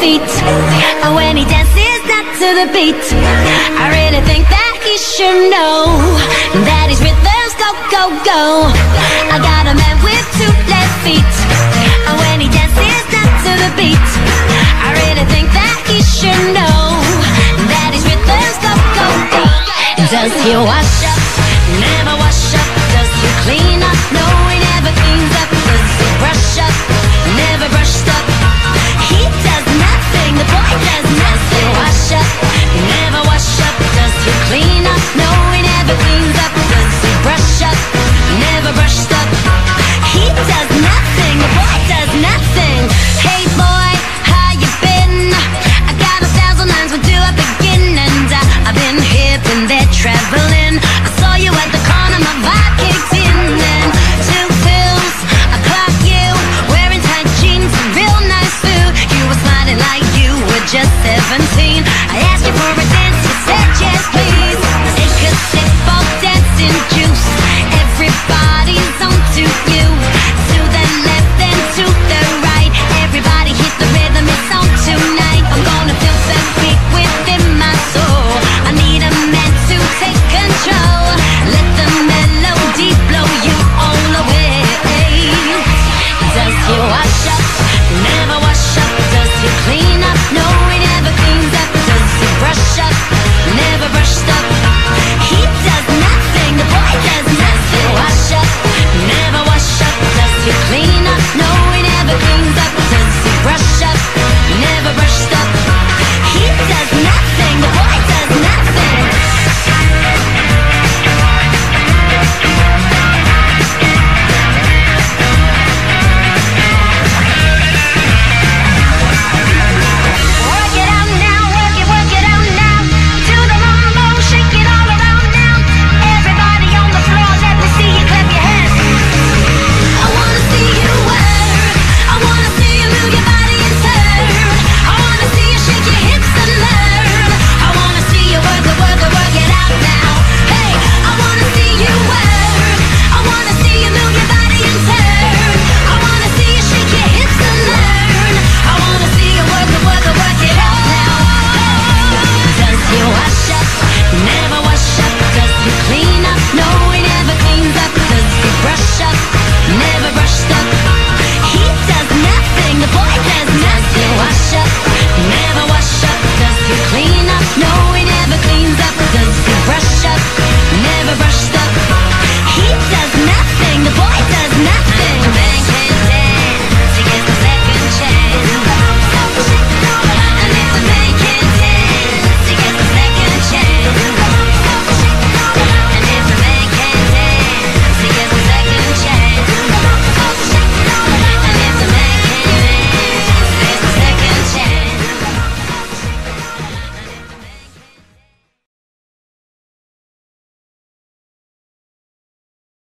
feet. And when he dances not to the beat, I really think that he should know that his rhythms go, go, go. I got a man with 2 left feet. And when he dances not to the beat, I really think that he should know that his rhythms go, go, go. Does he wash up? Never